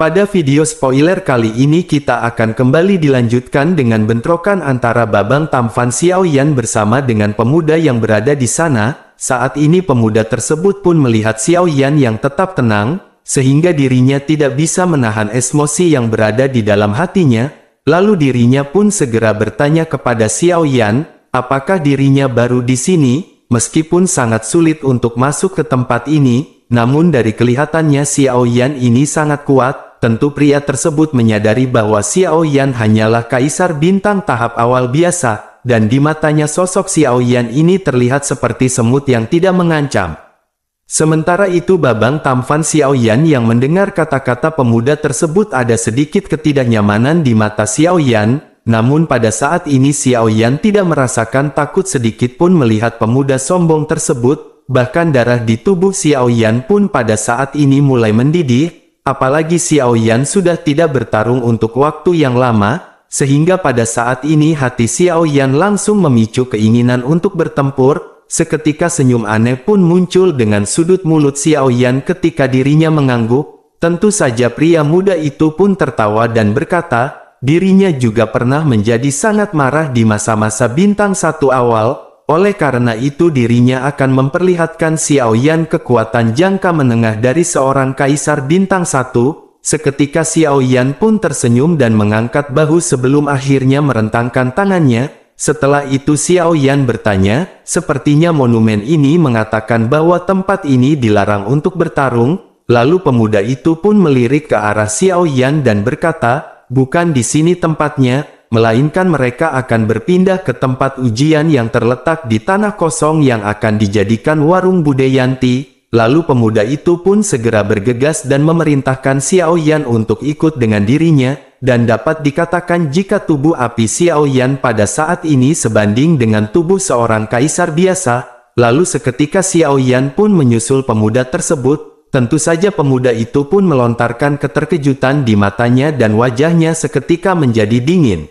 Pada video spoiler kali ini kita akan kembali dilanjutkan dengan bentrokan antara Babang Tampan Xiaoyan bersama dengan pemuda yang berada di sana. Saat ini pemuda tersebut pun melihat Xiaoyan yang tetap tenang, sehingga dirinya tidak bisa menahan emosi yang berada di dalam hatinya. Lalu dirinya pun segera bertanya kepada Xiaoyan, apakah dirinya baru di sini, meskipun sangat sulit untuk masuk ke tempat ini. Namun dari kelihatannya Xiaoyan ini sangat kuat. Tentu pria tersebut menyadari bahwa Xiaoyan hanyalah kaisar bintang tahap awal biasa, dan di matanya sosok Xiaoyan ini terlihat seperti semut yang tidak mengancam. Sementara itu Babang Tampan Xiaoyan yang mendengar kata-kata pemuda tersebut ada sedikit ketidaknyamanan di mata Xiaoyan, namun pada saat ini Xiaoyan tidak merasakan takut sedikit pun melihat pemuda sombong tersebut, bahkan darah di tubuh Xiaoyan pun pada saat ini mulai mendidih. Apalagi Xiaoyan sudah tidak bertarung untuk waktu yang lama, sehingga pada saat ini hati Xiaoyan langsung memicu keinginan untuk bertempur. Seketika senyum aneh pun muncul dengan sudut mulut Xiaoyan ketika dirinya mengangguk. Tentu saja pria muda itu pun tertawa dan berkata, dirinya juga pernah menjadi sangat marah di masa-masa bintang satu awal. Oleh karena itu dirinya akan memperlihatkan Xiaoyan kekuatan jangka menengah dari seorang kaisar bintang satu. Seketika Xiaoyan pun tersenyum dan mengangkat bahu sebelum akhirnya merentangkan tangannya. Setelah itu Xiaoyan bertanya, sepertinya monumen ini mengatakan bahwa tempat ini dilarang untuk bertarung. Lalu pemuda itu pun melirik ke arah Xiaoyan dan berkata, bukan di sini tempatnya, melainkan mereka akan berpindah ke tempat ujian yang terletak di tanah kosong yang akan dijadikan warung Budayanti. Lalu pemuda itu pun segera bergegas dan memerintahkan Xiaoyan untuk ikut dengan dirinya, dan dapat dikatakan jika tubuh api Xiaoyan pada saat ini sebanding dengan tubuh seorang kaisar biasa. Lalu seketika Xiaoyan pun menyusul pemuda tersebut. Tentu saja pemuda itu pun melontarkan keterkejutan di matanya dan wajahnya seketika menjadi dingin.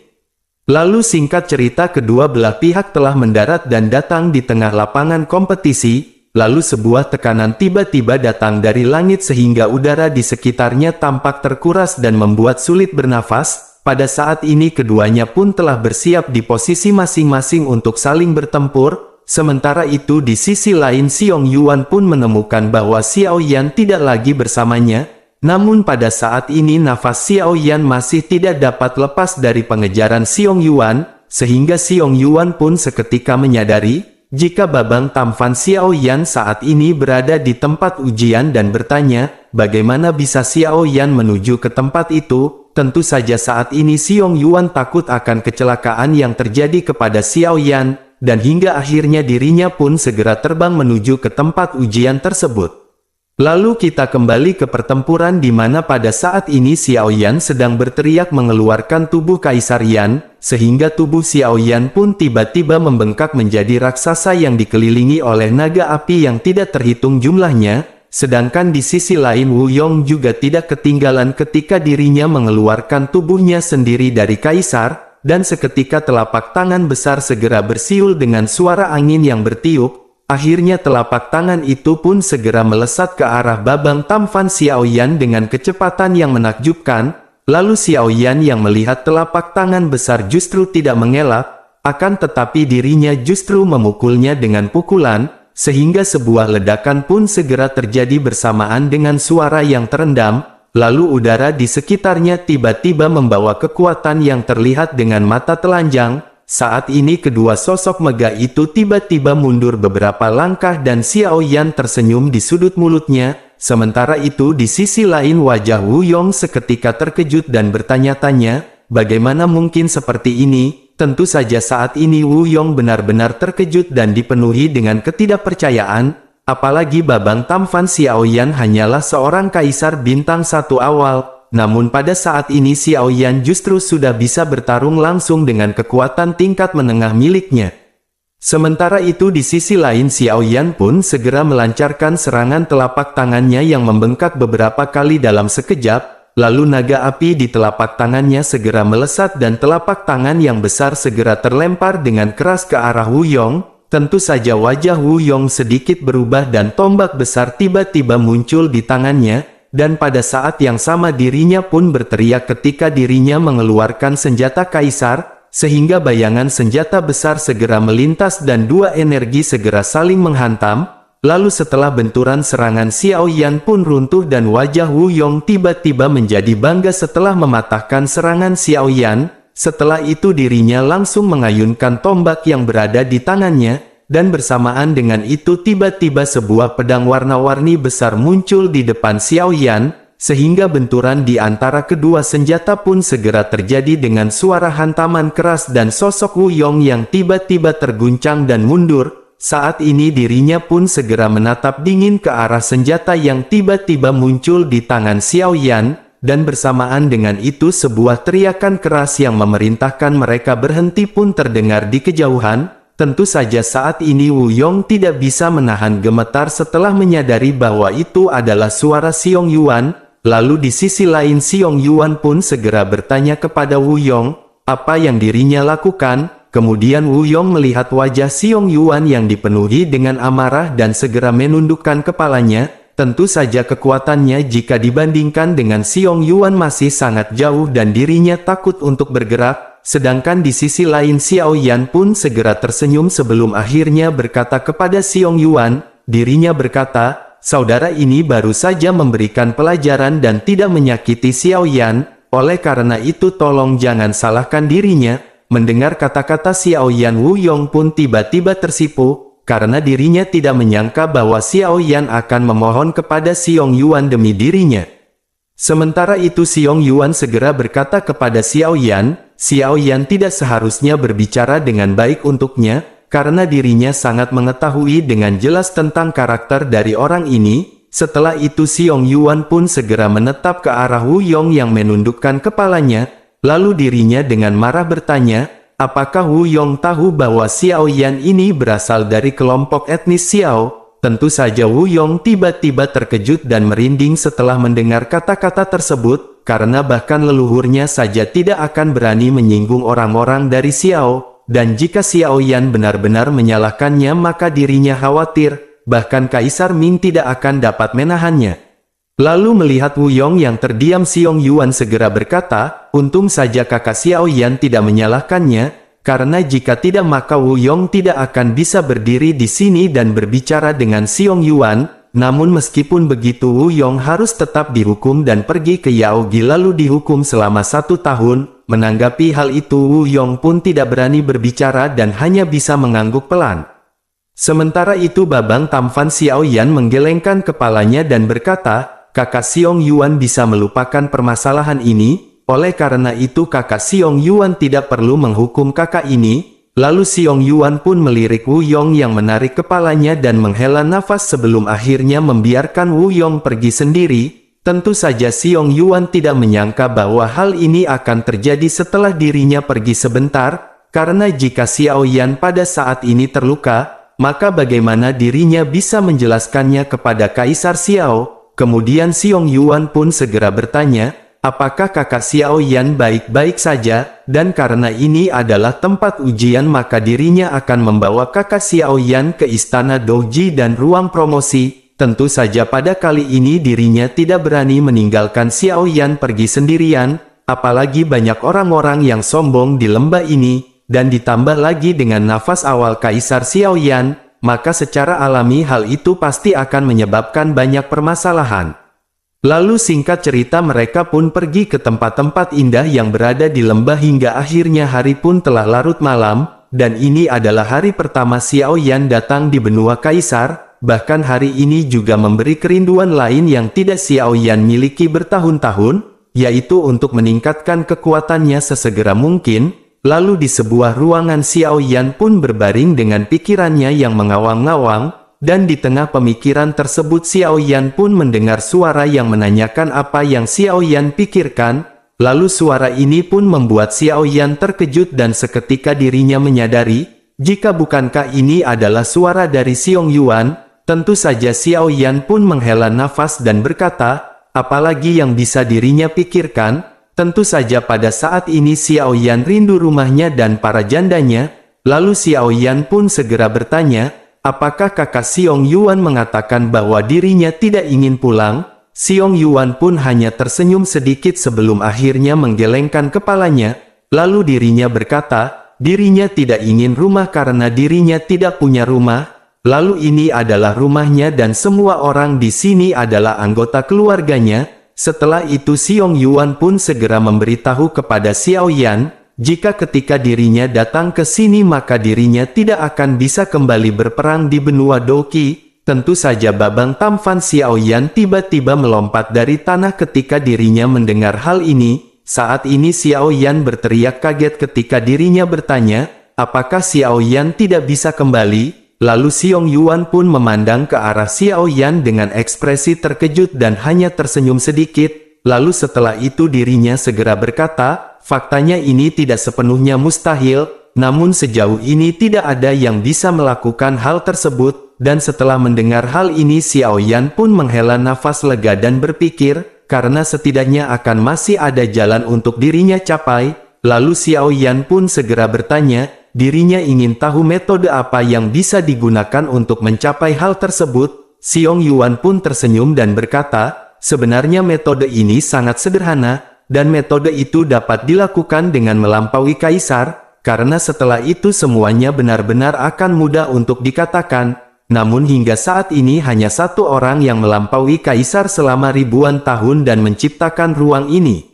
Lalu singkat cerita kedua belah pihak telah mendarat dan datang di tengah lapangan kompetisi. Lalu sebuah tekanan tiba-tiba datang dari langit sehingga udara di sekitarnya tampak terkuras dan membuat sulit bernafas. Pada saat ini keduanya pun telah bersiap di posisi masing-masing untuk saling bertempur. Sementara itu di sisi lain Xiong Yuan pun menemukan bahwa Xiaoyan tidak lagi bersamanya. Namun pada saat ini nafas Xiaoyan masih tidak dapat lepas dari pengejaran Xiong Yuan, sehingga Xiong Yuan pun seketika menyadari, jika Babang Tampan Xiaoyan saat ini berada di tempat ujian dan bertanya, bagaimana bisa Xiaoyan menuju ke tempat itu. Tentu saja saat ini Xiong Yuan takut akan kecelakaan yang terjadi kepada Xiaoyan. Dan hingga akhirnya dirinya pun segera terbang menuju ke tempat ujian tersebut. Lalu kita kembali ke pertempuran di mana pada saat ini Xiaoyan sedang berteriak mengeluarkan tubuh Kaisar Yan, sehingga tubuh Xiaoyan pun tiba-tiba membengkak menjadi raksasa yang dikelilingi oleh naga api yang tidak terhitung jumlahnya. Sedangkan di sisi lain Wu Yong juga tidak ketinggalan ketika dirinya mengeluarkan tubuhnya sendiri dari Kaisar. Dan seketika telapak tangan besar segera bersiul dengan suara angin yang bertiup. Akhirnya telapak tangan itu pun segera melesat ke arah Babang Tampan Xiaoyan dengan kecepatan yang menakjubkan. Lalu Xiaoyan yang melihat telapak tangan besar justru tidak mengelak, akan tetapi dirinya justru memukulnya dengan pukulan, sehingga sebuah ledakan pun segera terjadi bersamaan dengan suara yang terendam. Lalu udara di sekitarnya tiba-tiba membawa kekuatan yang terlihat dengan mata telanjang. Saat ini kedua sosok megah itu tiba-tiba mundur beberapa langkah dan Xiaoyan tersenyum di sudut mulutnya. Sementara itu di sisi lain wajah Wu Yong seketika terkejut dan bertanya-tanya, bagaimana mungkin seperti ini? Tentu saja saat ini Wu Yong benar-benar terkejut dan dipenuhi dengan ketidakpercayaan. Apalagi Babang Tampan Xiaoyan hanyalah seorang kaisar bintang satu awal, namun pada saat ini Xiaoyan justru sudah bisa bertarung langsung dengan kekuatan tingkat menengah miliknya. Sementara itu di sisi lain Xiaoyan pun segera melancarkan serangan telapak tangannya yang membengkak beberapa kali dalam sekejap, lalu naga api di telapak tangannya segera melesat dan telapak tangan yang besar segera terlempar dengan keras ke arah Wu Yong. Tentu saja wajah Wu Yong sedikit berubah dan tombak besar tiba-tiba muncul di tangannya. dan pada saat yang sama dirinya pun berteriak ketika dirinya mengeluarkan senjata kaisar, sehingga bayangan senjata besar segera melintas dan dua energi segera saling menghantam. Lalu setelah benturan serangan Xiao Yan pun runtuh dan wajah Wu Yong tiba-tiba menjadi bangga setelah mematahkan serangan Xiao Yan. Setelah itu dirinya langsung mengayunkan tombak yang berada di tangannya, dan bersamaan dengan itu tiba-tiba sebuah pedang warna-warni besar muncul di depan Xiao Yan, sehingga benturan di antara kedua senjata pun segera terjadi dengan suara hantaman keras dan sosok Wu Yong yang tiba-tiba terguncang dan mundur. Saat ini dirinya pun segera menatap dingin ke arah senjata yang tiba-tiba muncul di tangan Xiao Yan, dan bersamaan dengan itu sebuah teriakan keras yang memerintahkan mereka berhenti pun terdengar di kejauhan. Tentu saja saat ini Wu Yong tidak bisa menahan gemetar setelah menyadari bahwa itu adalah suara Xiong Yuan. Lalu di sisi lain Xiong Yuan pun segera bertanya kepada Wu Yong, apa yang dirinya lakukan. Kemudian Wu Yong melihat wajah Xiong Yuan yang dipenuhi dengan amarah dan segera menundukkan kepalanya. Tentu saja kekuatannya jika dibandingkan dengan Xiong Yuan masih sangat jauh dan dirinya takut untuk bergerak. Sedangkan di sisi lain Xiao Yan pun segera tersenyum sebelum akhirnya berkata kepada Xiong Yuan. Dirinya berkata, saudara ini baru saja memberikan pelajaran dan tidak menyakiti Xiao Yan. Oleh karena itu tolong jangan salahkan dirinya. Mendengar kata-kata Xiao Yan, Wu Yong pun tiba-tiba tersipu, karena dirinya tidak menyangka bahwa Xiao Yan akan memohon kepada Xiong Yuan demi dirinya. Sementara itu Xiong Yuan segera berkata kepada Xiao Yan tidak seharusnya berbicara dengan baik untuknya, karena dirinya sangat mengetahui dengan jelas tentang karakter dari orang ini. Setelah itu Xiong Yuan pun segera menetap ke arah Wu Yong yang menundukkan kepalanya. Lalu dirinya dengan marah bertanya, apakah Wu Yong tahu bahwa Xiao Yan ini berasal dari kelompok etnis Xiao? Tentu saja Wu Yong tiba-tiba terkejut dan merinding setelah mendengar kata-kata tersebut, karena bahkan leluhurnya saja tidak akan berani menyinggung orang-orang dari Xiao, dan jika Xiao Yan benar-benar menyalahkannya maka dirinya khawatir, bahkan Kaisar Ming tidak akan dapat menahannya. Lalu melihat Wu Yong yang terdiam Xiong Yuan segera berkata, untung saja kakak Xiao Yan tidak menyalahkannya, karena jika tidak maka Wu Yong tidak akan bisa berdiri di sini dan berbicara dengan Xiong Yuan. Namun meskipun begitu Wu Yong harus tetap dihukum dan pergi ke Yaogi lalu dihukum selama 1 tahun. Menanggapi hal itu Wu Yong pun tidak berani berbicara dan hanya bisa mengangguk pelan. Sementara itu Babang Tamfan Xiao Yan menggelengkan kepalanya dan berkata, kakak Xiong Yuan bisa melupakan permasalahan ini, oleh karena itu kakak Xiong Yuan tidak perlu menghukum kakak ini. Lalu Xiong Yuan pun melirik Wu Yong yang menarik kepalanya dan menghela nafas sebelum akhirnya membiarkan Wu Yong pergi sendiri. Tentu saja Xiong Yuan tidak menyangka bahwa hal ini akan terjadi setelah dirinya pergi sebentar, karena jika Xiao Yan pada saat ini terluka, maka bagaimana dirinya bisa menjelaskannya kepada Kaisar Xiao? Kemudian Xiong Yuan pun segera bertanya, apakah kakak Xiao Yan baik-baik saja, dan karena ini adalah tempat ujian maka dirinya akan membawa kakak Xiao Yan ke istana Doji dan ruang promosi. Tentu saja pada kali ini dirinya tidak berani meninggalkan Xiao Yan pergi sendirian, apalagi banyak orang-orang yang sombong di lembah ini, dan ditambah lagi dengan nafas awal Kaisar Xiao Yan. Maka secara alami hal itu pasti akan menyebabkan banyak permasalahan. Lalu singkat cerita mereka pun pergi ke tempat-tempat indah yang berada di lembah hingga akhirnya hari pun telah larut malam, dan ini adalah hari pertama Xiao Yan datang di benua Kaisar. Bahkan hari ini juga memberi kerinduan lain yang tidak Xiao Yan miliki bertahun-tahun, yaitu untuk meningkatkan kekuatannya sesegera mungkin. Lalu di sebuah ruangan Xiao Yan pun berbaring dengan pikirannya yang mengawang-awang, dan di tengah pemikiran tersebut Xiao Yan pun mendengar suara yang menanyakan apa yang Xiao Yan pikirkan. Lalu suara ini pun membuat Xiao Yan terkejut dan seketika dirinya menyadari, jika bukankah ini adalah suara dari Xiong Yuan. Tentu saja Xiao Yan pun menghela nafas dan berkata, apalagi yang bisa dirinya pikirkan. Tentu saja pada saat ini Xiao Yan rindu rumahnya dan para jandanya. Lalu Xiao Yan pun segera bertanya, apakah kakak Xiong Yuan mengatakan bahwa dirinya tidak ingin pulang? Xiong Yuan pun hanya tersenyum sedikit sebelum akhirnya menggelengkan kepalanya, lalu dirinya berkata, dirinya tidak ingin rumah karena dirinya tidak punya rumah, lalu ini adalah rumahnya dan semua orang di sini adalah anggota keluarganya. Setelah itu Xiong Yuan pun segera memberitahu kepada Xiao Yan, jika ketika dirinya datang ke sini maka dirinya tidak akan bisa kembali berperang di benua Doqi. Tentu saja Babang Tamfan Xiao Yan tiba-tiba melompat dari tanah ketika dirinya mendengar hal ini. Saat ini Xiao Yan berteriak kaget ketika dirinya bertanya, apakah Xiao Yan tidak bisa kembali? Lalu Xiong Yuan pun memandang ke arah Xiao Yan dengan ekspresi terkejut dan hanya tersenyum sedikit. Lalu setelah itu dirinya segera berkata, faktanya ini tidak sepenuhnya mustahil, namun sejauh ini tidak ada yang bisa melakukan hal tersebut. Dan setelah mendengar hal ini Xiao Yan pun menghela nafas lega dan berpikir, karena setidaknya akan masih ada jalan untuk dirinya capai. Lalu Xiao Yan pun segera bertanya, dirinya ingin tahu metode apa yang bisa digunakan untuk mencapai hal tersebut. Xiong Yuan pun tersenyum dan berkata, sebenarnya metode ini sangat sederhana, dan metode itu dapat dilakukan dengan melampaui kaisar, karena setelah itu semuanya benar-benar akan mudah untuk dikatakan. Namun hingga saat ini hanya satu orang yang melampaui kaisar selama ribuan tahun dan menciptakan ruang ini.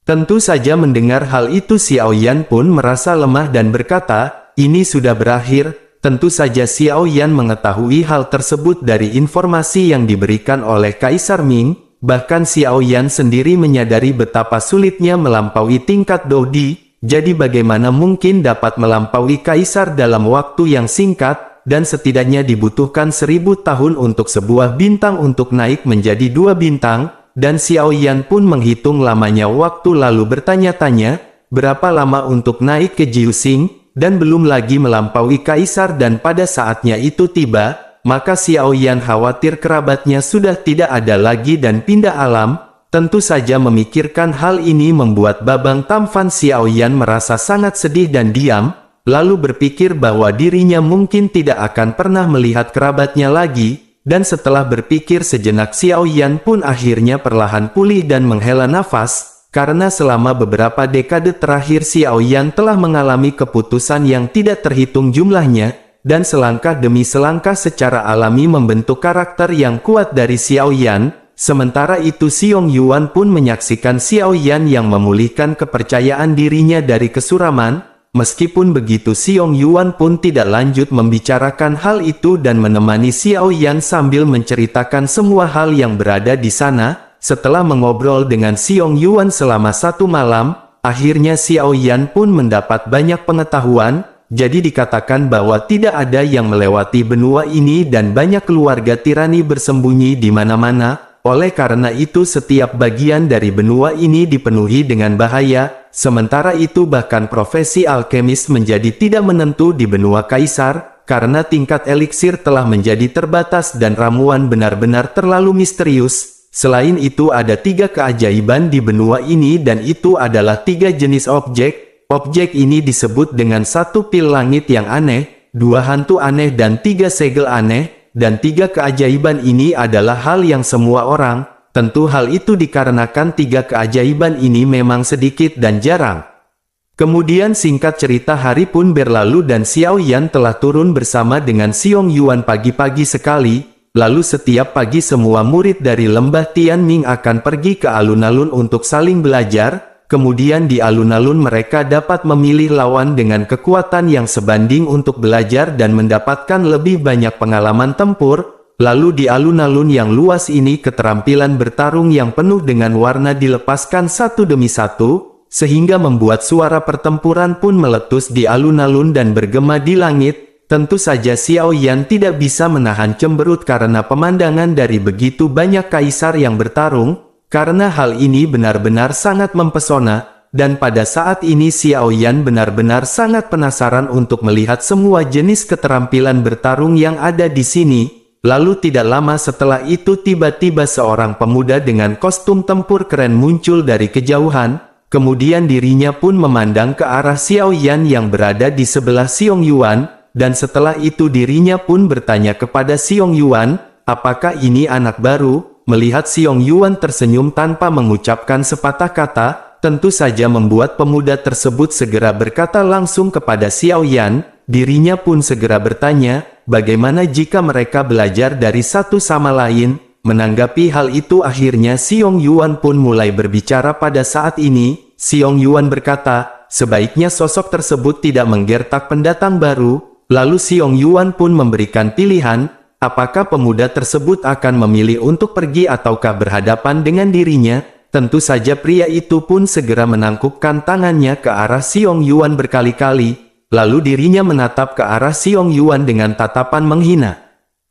Tentu saja mendengar hal itu Xiao Yan pun merasa lemah dan berkata, ini sudah berakhir. Tentu saja Xiao Yan mengetahui hal tersebut dari informasi yang diberikan oleh Kaisar Ming. Bahkan Xiao Yan sendiri menyadari betapa sulitnya melampaui tingkat Dodi. Jadi bagaimana mungkin dapat melampaui kaisar dalam waktu yang singkat? Dan setidaknya dibutuhkan 1000 tahun untuk sebuah bintang untuk naik menjadi 2 bintang, dan Xiao Yan pun menghitung lamanya waktu lalu bertanya-tanya, berapa lama untuk naik ke Jiuxing, dan belum lagi melampaui kaisar dan pada saatnya itu tiba, maka Xiao Yan khawatir kerabatnya sudah tidak ada lagi dan pindah alam. Tentu saja memikirkan hal ini membuat Babang Tamfan Xiao Yan merasa sangat sedih dan diam, lalu berpikir bahwa dirinya mungkin tidak akan pernah melihat kerabatnya lagi, dan setelah berpikir sejenak Xiao Yan pun akhirnya perlahan pulih dan menghela nafas, karena selama beberapa dekade terakhir Xiao Yan telah mengalami keputusan yang tidak terhitung jumlahnya, dan selangkah demi selangkah secara alami membentuk karakter yang kuat dari Xiao Yan. Sementara itu Xiong Yuan pun menyaksikan Xiao Yan yang memulihkan kepercayaan dirinya dari kesuraman. Meskipun begitu Xiong Yuan pun tidak lanjut membicarakan hal itu dan menemani Xiao Yan sambil menceritakan semua hal yang berada di sana. Setelah mengobrol dengan Xiong Yuan selama 1 malam, akhirnya Xiao Yan pun mendapat banyak pengetahuan. Jadi dikatakan bahwa tidak ada yang melewati benua ini dan banyak keluarga tirani bersembunyi di mana-mana. Oleh karena itu setiap bagian dari benua ini dipenuhi dengan bahaya, sementara itu bahkan profesi alkemis menjadi tidak menentu di benua kaisar, karena tingkat eliksir telah menjadi terbatas dan ramuan benar-benar terlalu misterius. Selain itu ada 3 keajaiban di benua ini dan itu adalah 3 jenis objek. Objek ini disebut dengan 1 pil langit yang aneh, 2 hantu aneh dan 3 segel aneh. Dan 3 keajaiban ini adalah hal yang semua orang, tentu hal itu dikarenakan 3 keajaiban ini memang sedikit dan jarang. Kemudian singkat cerita hari pun berlalu dan Xiao Yan telah turun bersama dengan Xiong Yuan pagi-pagi sekali, lalu setiap pagi semua murid dari lembah Tianming akan pergi ke alun-alun untuk saling belajar. Kemudian di alun-alun mereka dapat memilih lawan dengan kekuatan yang sebanding untuk belajar dan mendapatkan lebih banyak pengalaman tempur. Lalu di alun-alun yang luas ini keterampilan bertarung yang penuh dengan warna dilepaskan satu demi satu, sehingga membuat suara pertempuran pun meletus di alun-alun dan bergema di langit. Tentu saja Xiao Yan tidak bisa menahan cemberut karena pemandangan dari begitu banyak kaisar yang bertarung. Karena hal ini benar-benar sangat mempesona, dan pada saat ini Xiao Yan benar-benar sangat penasaran untuk melihat semua jenis keterampilan bertarung yang ada di sini. Lalu tidak lama setelah itu tiba-tiba seorang pemuda dengan kostum tempur keren muncul dari kejauhan, kemudian dirinya pun memandang ke arah Xiao Yan yang berada di sebelah Xiong Yuan, dan setelah itu dirinya pun bertanya kepada Xiong Yuan, apakah ini anak baru? melihat Xiong Yuan tersenyum tanpa mengucapkan sepatah kata, tentu saja membuat pemuda tersebut segera berkata langsung kepada Xiao Yan. Dirinya pun segera bertanya, bagaimana jika mereka belajar dari satu sama lain? Menanggapi hal itu akhirnya Xiong Yuan pun mulai berbicara pada saat ini. Xiong Yuan berkata, sebaiknya sosok tersebut tidak menggertak pendatang baru. Lalu Xiong Yuan pun memberikan pilihan, apakah pemuda tersebut akan memilih untuk pergi ataukah berhadapan dengan dirinya? Tentu saja pria itu pun segera menangkupkan tangannya ke arah Xiong Yuan berkali-kali. Lalu dirinya menatap ke arah Xiong Yuan dengan tatapan menghina.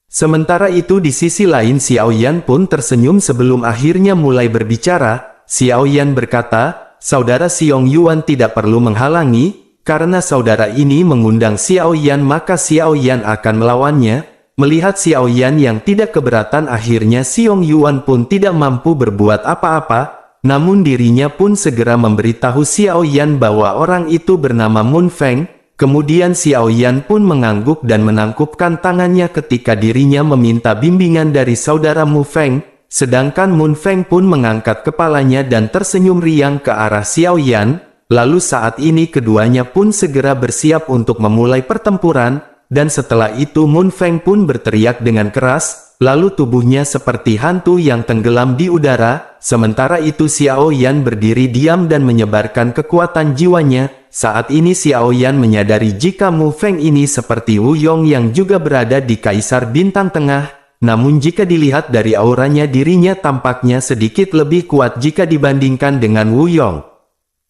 Sementara itu di sisi lain Xiao Yan pun tersenyum sebelum akhirnya mulai berbicara. Xiao Yan berkata, saudara Xiong Yuan tidak perlu menghalangi, karena saudara ini mengundang Xiao Yan maka Xiao Yan akan melawannya. Melihat Xiao Yan yang tidak keberatan akhirnya Xiong Yuan pun tidak mampu berbuat apa-apa. Namun dirinya pun segera memberitahu Xiao Yan bahwa orang itu bernama Mun Feng. Kemudian Xiao Yan pun mengangguk dan menangkupkan tangannya ketika dirinya meminta bimbingan dari saudara Mu Feng. Sedangkan Mun Feng pun mengangkat kepalanya dan tersenyum riang ke arah Xiao Yan. Lalu saat ini keduanya pun segera bersiap untuk memulai pertempuran. Dan setelah itu Mun Feng pun berteriak dengan keras. Lalu tubuhnya seperti hantu yang tenggelam di udara. Sementara itu Xiao Yan berdiri diam dan menyebarkan kekuatan jiwanya. Saat ini Xiao Yan menyadari jika Mu Feng ini seperti Wu Yong yang juga berada di Kaisar Bintang Tengah. Namun jika dilihat dari auranya dirinya tampaknya sedikit lebih kuat jika dibandingkan dengan Wu Yong.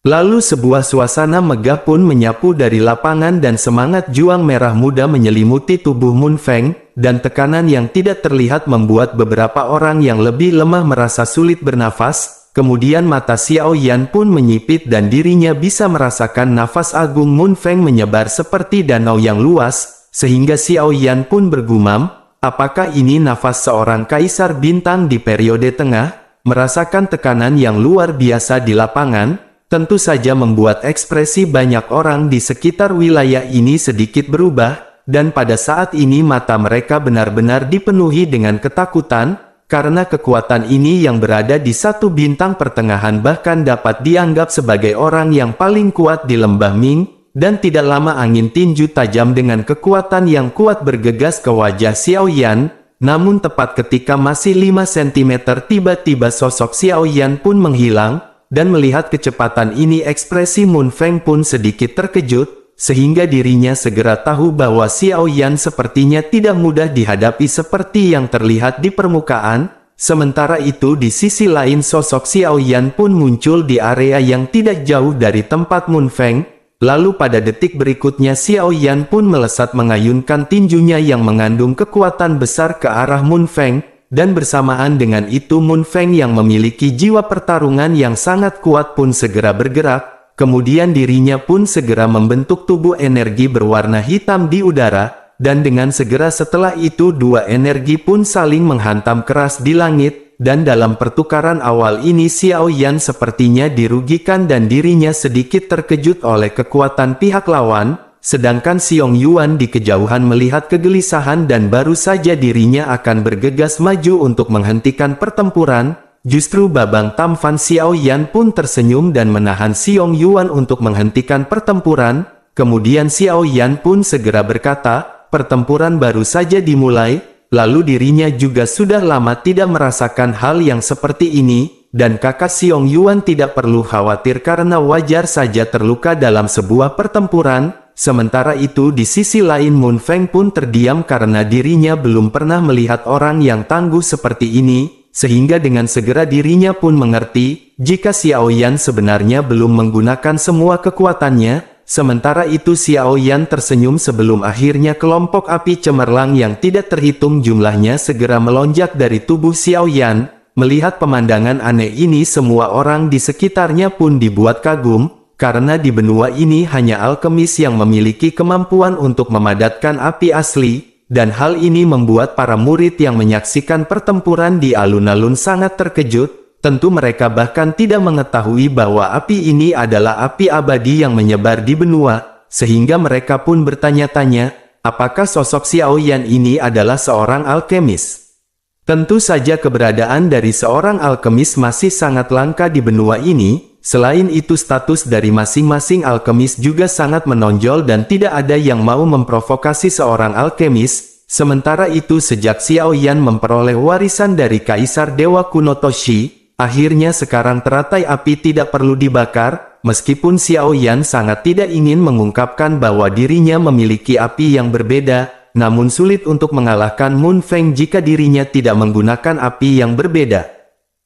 Lalu sebuah suasana megah pun menyapu dari lapangan dan semangat juang merah muda menyelimuti tubuh Mun Feng. Dan tekanan yang tidak terlihat membuat beberapa orang yang lebih lemah merasa sulit bernafas. Kemudian mata Xiao Yan pun menyipit dan dirinya bisa merasakan nafas agung Mun Feng menyebar seperti danau yang luas, sehingga Xiao Yan pun bergumam, apakah ini nafas seorang kaisar bintang di periode tengah? Merasakan tekanan yang luar biasa di lapangan, tentu saja membuat ekspresi banyak orang di sekitar wilayah ini sedikit berubah, dan pada saat ini mata mereka benar-benar dipenuhi dengan ketakutan, karena kekuatan ini yang berada di satu bintang pertengahan bahkan dapat dianggap sebagai orang yang paling kuat di lembah Ming, dan tidak lama angin tinju tajam dengan kekuatan yang kuat bergegas ke wajah Xiao Yan, namun tepat ketika masih 5 cm tiba-tiba sosok Xiao Yan pun menghilang, dan melihat kecepatan ini ekspresi Mun Feng pun sedikit terkejut, sehingga dirinya segera tahu bahwa Xiao Yan sepertinya tidak mudah dihadapi seperti yang terlihat di permukaan. Sementara itu di sisi lain sosok Xiao Yan pun muncul di area yang tidak jauh dari tempat Mun Feng. Lalu pada detik berikutnya Xiao Yan pun melesat mengayunkan tinjunya yang mengandung kekuatan besar ke arah Mun Feng. Dan bersamaan dengan itu Mun Feng yang memiliki jiwa pertarungan yang sangat kuat pun segera bergerak. Kemudian dirinya pun segera membentuk tubuh energi berwarna hitam di udara, dan dengan segera setelah itu dua energi pun saling menghantam keras di langit, dan dalam pertukaran awal ini Xiao Yan sepertinya dirugikan dan dirinya sedikit terkejut oleh kekuatan pihak lawan, sedangkan Xiong Yuan di kejauhan melihat kegelisahan dan baru saja dirinya akan bergegas maju untuk menghentikan pertempuran. Justru Babang Tamfan Xiao Yan pun tersenyum dan menahan Xiong Yuan untuk menghentikan pertempuran. Kemudian Xiao Yan pun segera berkata, pertempuran baru saja dimulai, lalu dirinya juga sudah lama tidak merasakan hal yang seperti ini, dan kakak Xiong Yuan tidak perlu khawatir karena wajar saja terluka dalam sebuah pertempuran. Sementara itu di sisi lain Mun Feng pun terdiam karena dirinya belum pernah melihat orang yang tangguh seperti ini. Sehingga dengan segera dirinya pun mengerti, jika Xiao Yan sebenarnya belum menggunakan semua kekuatannya. Sementara itu Xiao Yan tersenyum sebelum akhirnya kelompok api cemerlang yang tidak terhitung jumlahnya segera melonjak dari tubuh Xiao Yan. Melihat pemandangan aneh ini semua orang di sekitarnya pun dibuat kagum, karena di benua ini hanya alkemis yang memiliki kemampuan untuk memadatkan api asli. Dan hal ini membuat para murid yang menyaksikan pertempuran di alun-alun sangat terkejut. Tentu mereka bahkan tidak mengetahui bahwa api ini adalah api abadi yang menyebar di benua, sehingga mereka pun bertanya-tanya, apakah sosok Xiao Yan ini adalah seorang alkemis? Tentu saja keberadaan dari seorang alkemis masih sangat langka di benua ini, selain itu status dari masing-masing alkemis juga sangat menonjol dan tidak ada yang mau memprovokasi seorang alkemis. Sementara itu sejak Xiao Yan memperoleh warisan dari Kaisar Dewa Kuno Toshi, akhirnya sekarang teratai api tidak perlu dibakar, meskipun Xiao Yan sangat tidak ingin mengungkapkan bahwa dirinya memiliki api yang berbeda, namun sulit untuk mengalahkan Mun Feng jika dirinya tidak menggunakan api yang berbeda.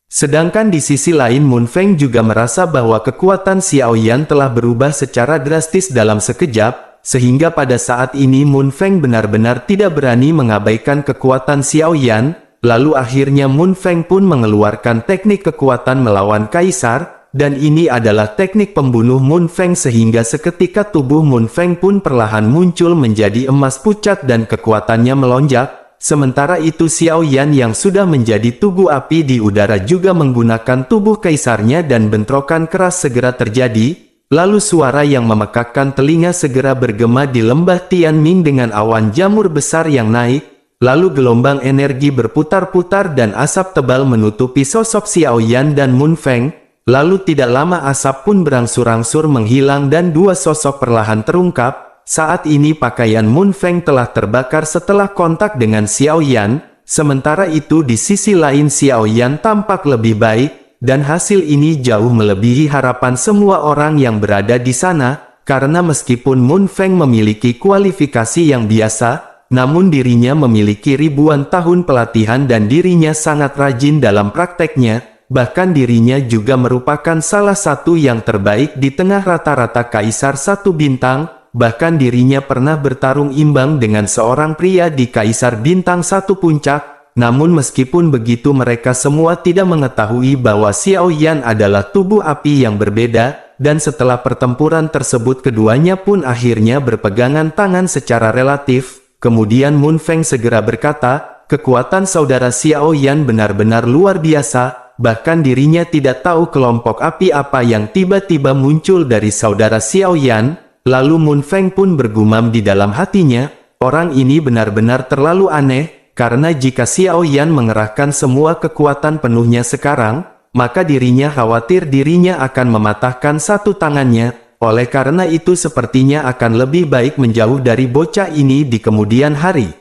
Sedangkan di sisi lain Mun Feng juga merasa bahwa kekuatan Xiao Yan telah berubah secara drastis dalam sekejap, sehingga pada saat ini Mun Feng benar-benar tidak berani mengabaikan kekuatan Xiao Yan, lalu akhirnya Mun Feng pun mengeluarkan teknik kekuatan melawan Kaisar, dan ini adalah teknik pembunuh Mun Feng sehingga seketika tubuh Mun Feng pun perlahan muncul menjadi emas pucat dan kekuatannya melonjak. Sementara itu Xiao Yan yang sudah menjadi tugu api di udara juga menggunakan tubuh kaisarnya dan bentrokan keras segera terjadi. Lalu suara yang memekakkan telinga segera bergema di lembah Tianming dengan awan jamur besar yang naik. Lalu gelombang energi berputar-putar dan asap tebal menutupi sosok Xiao Yan dan Mun Feng. Lalu tidak lama asap pun berangsur-angsur menghilang dan dua sosok perlahan terungkap. Saat ini pakaian Mun Feng telah terbakar setelah kontak dengan Xiao Yan. Sementara itu di sisi lain Xiao Yan tampak lebih baik, dan hasil ini jauh melebihi harapan semua orang yang berada di sana. Karena meskipun Mun Feng memiliki kualifikasi yang biasa, namun dirinya memiliki ribuan tahun pelatihan dan dirinya sangat rajin dalam prakteknya. Bahkan dirinya juga merupakan salah satu yang terbaik di tengah rata-rata kaisar satu bintang. Bahkan dirinya pernah bertarung imbang dengan seorang pria di kaisar bintang satu puncak. Namun meskipun begitu mereka semua tidak mengetahui bahwa Xiao Yan adalah tubuh api yang berbeda. Dan setelah pertempuran tersebut keduanya pun akhirnya berpegangan tangan secara relatif. Kemudian Mun Feng segera berkata, kekuatan saudara Xiao Yan benar-benar luar biasa. Bahkan dirinya tidak tahu kelompok api apa yang tiba-tiba muncul dari saudara Xiao Yan. Lalu Mun Feng pun bergumam di dalam hatinya, orang ini benar-benar terlalu aneh, karena jika Xiao Yan mengerahkan semua kekuatan penuhnya sekarang, maka dirinya khawatir dirinya akan mematahkan satu tangannya. Oleh karena itu sepertinya akan lebih baik menjauh dari bocah ini di kemudian hari.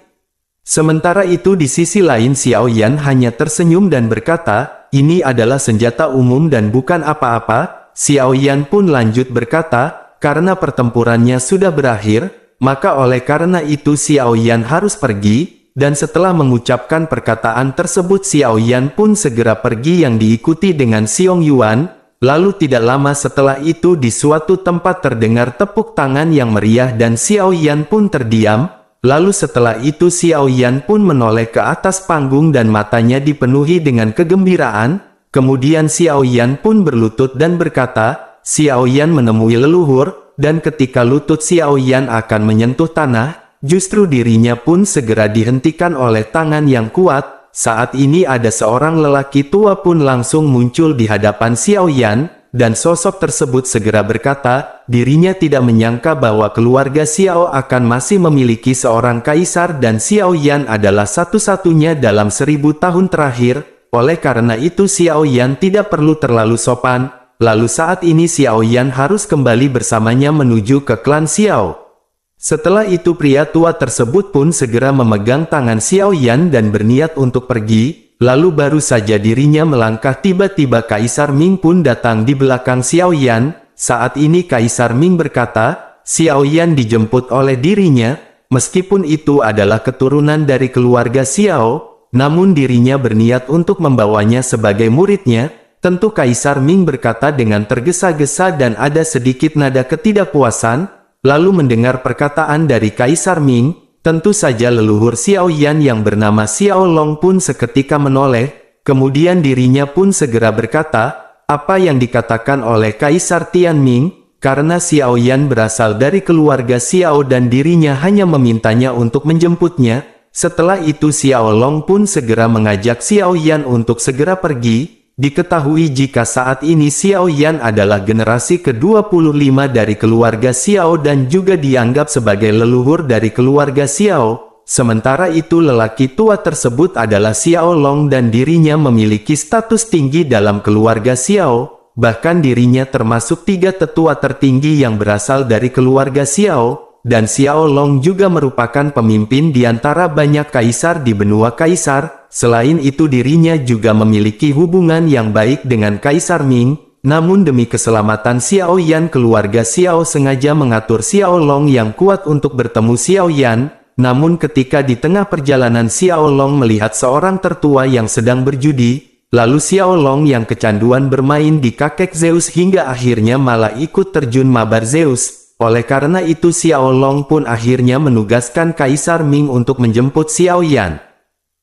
Sementara itu di sisi lain Xiao Yan hanya tersenyum dan berkata, ini adalah senjata umum dan bukan apa-apa. Xiao Yan pun lanjut berkata, karena pertempurannya sudah berakhir, maka oleh karena itu Xiao Yan harus pergi, dan setelah mengucapkan perkataan tersebut Xiao Yan pun segera pergi yang diikuti dengan Xiong Yuan. Lalu tidak lama setelah itu di suatu tempat terdengar tepuk tangan yang meriah dan Xiao Yan pun terdiam. Lalu setelah itu Xiao Yan pun menoleh ke atas panggung dan matanya dipenuhi dengan kegembiraan. Kemudian Xiao Yan pun berlutut dan berkata, Xiao Yan menemui leluhur, dan ketika lutut Xiao Yan akan menyentuh tanah, justru dirinya pun segera dihentikan oleh tangan yang kuat. Saat ini ada seorang lelaki tua pun langsung muncul di hadapan Xiao Yan. Dan sosok tersebut segera berkata, dirinya tidak menyangka bahwa keluarga Xiao akan masih memiliki seorang kaisar dan Xiao Yan adalah satu-satunya dalam 1000 tahun terakhir. Oleh karena itu Xiao Yan tidak perlu terlalu sopan. Lalu saat ini Xiao Yan harus kembali bersamanya menuju ke klan Xiao. Setelah itu pria tua tersebut pun segera memegang tangan Xiao Yan dan berniat untuk pergi. Lalu baru saja dirinya melangkah tiba-tiba Kaisar Ming pun datang di belakang Xiao Yan. Saat ini Kaisar Ming berkata, Xiao Yan dijemput oleh dirinya, meskipun itu adalah keturunan dari keluarga Xiao, namun dirinya berniat untuk membawanya sebagai muridnya. Tentu Kaisar Ming berkata dengan tergesa-gesa dan ada sedikit nada ketidakpuasan. Lalu mendengar perkataan dari Kaisar Ming, tentu saja leluhur Xiao Yan yang bernama Xiao Long pun seketika menoleh, kemudian dirinya pun segera berkata, apa yang dikatakan oleh Kaisar Tianming, karena Xiao Yan berasal dari keluarga Xiao dan dirinya hanya memintanya untuk menjemputnya. Setelah itu Xiao Long pun segera mengajak Xiao Yan untuk segera pergi. Diketahui jika saat ini Xiao Yan adalah generasi ke-25 dari keluarga Xiao dan juga dianggap sebagai leluhur dari keluarga Xiao. sementara itu lelaki tua tersebut adalah Xiao Long dan dirinya memiliki status tinggi dalam keluarga Xiao, bahkan dirinya termasuk 3 tetua tertinggi yang berasal dari keluarga Xiao, dan Xiao Long juga merupakan pemimpin di antara banyak kaisar di benua kaisar. Selain itu dirinya juga memiliki hubungan yang baik dengan Kaisar Ming. Namun demi keselamatan Xiao Yan, keluarga Xiao sengaja mengatur Xiao Long yang kuat untuk bertemu Xiao Yan. Namun ketika di tengah perjalanan Xiao Long melihat seorang tertua yang sedang berjudi, lalu Xiao Long yang kecanduan bermain di kakek Zeus hingga akhirnya malah ikut terjun mabar Zeus. Oleh karena itu Xiao Long pun akhirnya menugaskan Kaisar Ming untuk menjemput Xiao Yan.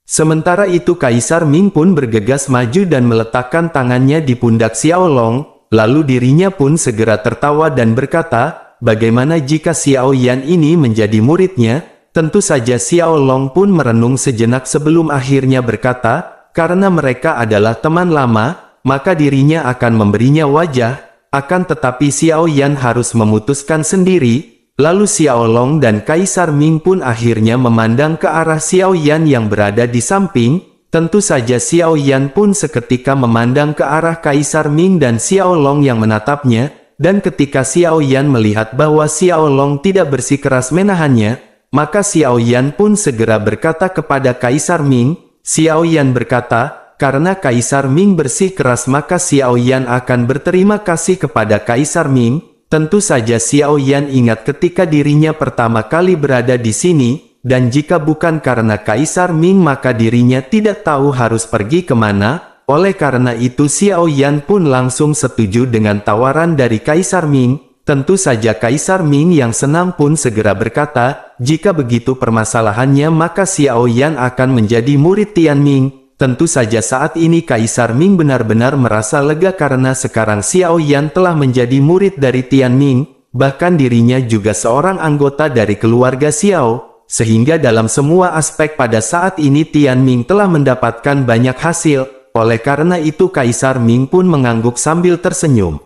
Sementara itu Kaisar Ming pun bergegas maju dan meletakkan tangannya di pundak Xiao Long, lalu dirinya pun segera tertawa dan berkata, bagaimana jika Xiao Yan ini menjadi muridnya? Tentu saja Xiao Long pun merenung sejenak sebelum akhirnya berkata, karena mereka adalah teman lama, maka dirinya akan memberinya wajah, akan tetapi Xiao Yan harus memutuskan sendiri. Lalu Xiao Long dan Kaisar Ming pun akhirnya memandang ke arah Xiao Yan yang berada di samping. Tentu saja Xiao Yan pun seketika memandang ke arah Kaisar Ming dan Xiao Long yang menatapnya. Dan ketika Xiao Yan melihat bahwa Xiao Long tidak bersikeras menahannya, maka Xiao Yan pun segera berkata kepada Kaisar Ming. Xiao Yan berkata, karena Kaisar Ming bersikeras maka Xiao Yan akan berterima kasih kepada Kaisar Ming. Tentu saja Xiao Yan ingat ketika dirinya pertama kali berada di sini, dan jika bukan karena Kaisar Ming maka dirinya tidak tahu harus pergi kemana. Oleh karena itu Xiao Yan pun langsung setuju dengan tawaran dari Kaisar Ming. Tentu saja Kaisar Ming yang senang pun segera berkata, jika begitu permasalahannya maka Xiao Yan akan menjadi murid Tian Ming. Tentu saja saat ini Kaisar Ming benar-benar merasa lega karena sekarang Xiao Yan telah menjadi murid dari Tian Ming, bahkan dirinya juga seorang anggota dari keluarga Xiao, sehingga dalam semua aspek pada saat ini Tian Ming telah mendapatkan banyak hasil. Oleh karena itu Kaisar Ming pun mengangguk sambil tersenyum.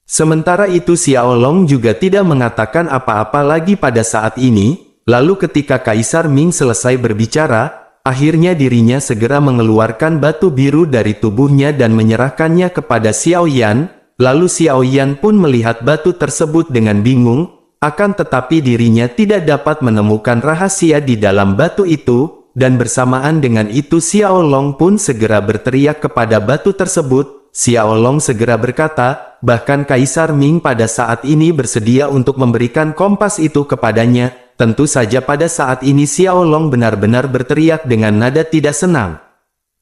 Sementara itu Xiao Long juga tidak mengatakan apa-apa lagi pada saat ini. Lalu ketika Kaisar Ming selesai berbicara, akhirnya dirinya segera mengeluarkan batu biru dari tubuhnya dan menyerahkannya kepada Xiao Yan. Lalu Xiao Yan pun melihat batu tersebut dengan bingung, akan tetapi dirinya tidak dapat menemukan rahasia di dalam batu itu, dan bersamaan dengan itu Xiao Long pun segera berteriak kepada batu tersebut. Xiao Long segera berkata, bahkan Kaisar Ming pada saat ini bersedia untuk memberikan kompas itu kepadanya. Tentu saja pada saat ini Xiao Long benar-benar berteriak dengan nada tidak senang.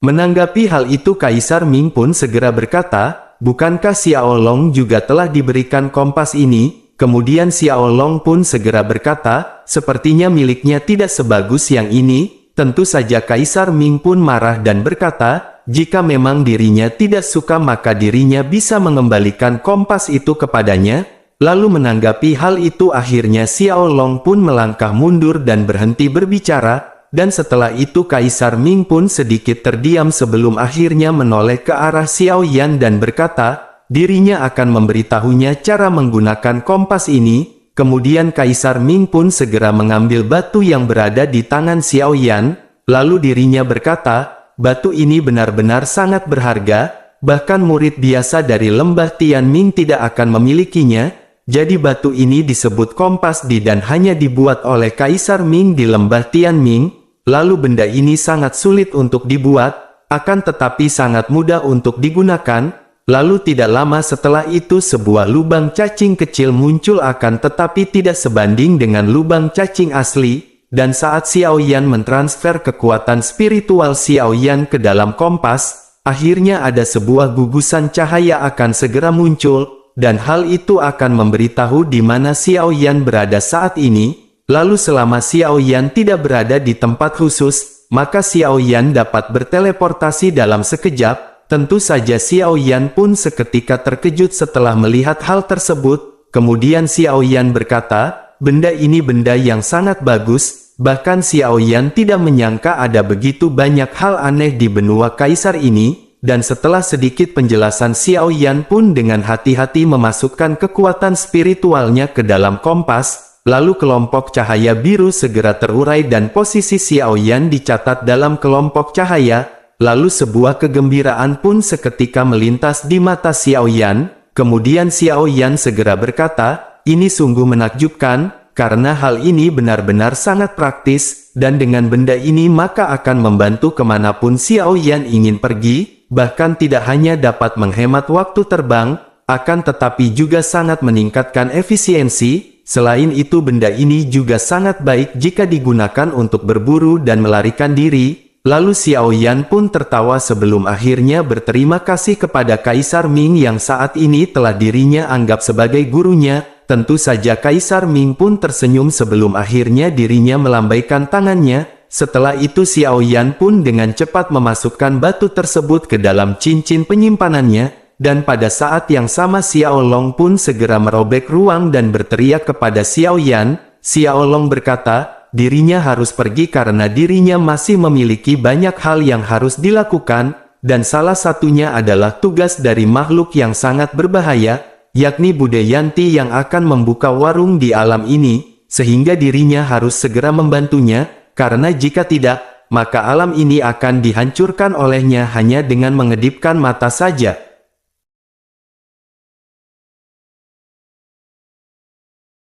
Menanggapi hal itu Kaisar Ming pun segera berkata, bukankah Xiao Long juga telah diberikan kompas ini? Kemudian Xiao Long pun segera berkata, sepertinya miliknya tidak sebagus yang ini. Tentu saja Kaisar Ming pun marah dan berkata, jika memang dirinya tidak suka maka dirinya bisa mengembalikan kompas itu kepadanya. Lalu menanggapi hal itu akhirnya Xiao Long pun melangkah mundur dan berhenti berbicara, dan setelah itu Kaisar Ming pun sedikit terdiam sebelum akhirnya menoleh ke arah Xiao Yan dan berkata, dirinya akan memberitahunya cara menggunakan kompas ini. Kemudian Kaisar Ming pun segera mengambil batu yang berada di tangan Xiao Yan, lalu dirinya berkata, batu ini benar-benar sangat berharga, bahkan murid biasa dari lembah Tian Ming tidak akan memilikinya. Jadi batu ini disebut kompas dan hanya dibuat oleh Kaisar Ming di lembah Tian Ming. Lalu benda ini sangat sulit untuk dibuat, akan tetapi sangat mudah untuk digunakan. Lalu tidak lama setelah itu sebuah lubang cacing kecil muncul akan tetapi tidak sebanding dengan lubang cacing asli. Dan saat Xiao Yan mentransfer kekuatan spiritual Xiao Yan ke dalam kompas, akhirnya ada sebuah gugusan cahaya akan segera muncul. Dan hal itu akan memberitahu di mana Xiao Yan berada saat ini. Lalu selama Xiao Yan tidak berada di tempat khusus, maka Xiao Yan dapat berteleportasi dalam sekejap. Tentu saja Xiao Yan pun seketika terkejut setelah melihat hal tersebut. Kemudian Xiao Yan berkata, benda ini benda yang sangat bagus. Bahkan Xiao Yan tidak menyangka ada begitu banyak hal aneh di benua kaisar ini. Dan setelah sedikit penjelasan Xiao Yan pun dengan hati-hati memasukkan kekuatan spiritualnya ke dalam kompas. lalu kelompok cahaya biru segera terurai dan posisi Xiao Yan dicatat dalam kelompok cahaya. Lalu sebuah kegembiraan pun seketika melintas di mata Xiao Yan. Kemudian Xiao Yan segera berkata, "Ini sungguh menakjubkan, karena hal ini benar-benar sangat praktis, dan dengan benda ini maka akan membantu kemanapun Xiao Yan ingin pergi, bahkan tidak hanya dapat menghemat waktu terbang, akan tetapi juga sangat meningkatkan efisiensi. Selain itu benda ini juga sangat baik jika digunakan untuk berburu dan melarikan diri." Lalu Xiao Yan pun tertawa sebelum akhirnya berterima kasih kepada Kaisar Ming yang saat ini telah dirinya anggap sebagai gurunya. Tentu saja Kaisar Ming pun tersenyum sebelum akhirnya dirinya melambaikan tangannya. Setelah itu Xiao Yan pun dengan cepat memasukkan batu tersebut ke dalam cincin penyimpanannya. Dan pada saat yang sama Xiao Long pun segera merobek ruang dan berteriak kepada Xiao Yan. Xiao Long berkata, dirinya harus pergi karena dirinya masih memiliki banyak hal yang harus dilakukan, dan salah satunya adalah tugas dari makhluk yang sangat berbahaya, yakni Budayanti yang akan membuka warung di alam ini, sehingga dirinya harus segera membantunya, karena jika tidak, maka alam ini akan dihancurkan olehnya hanya dengan mengedipkan mata saja.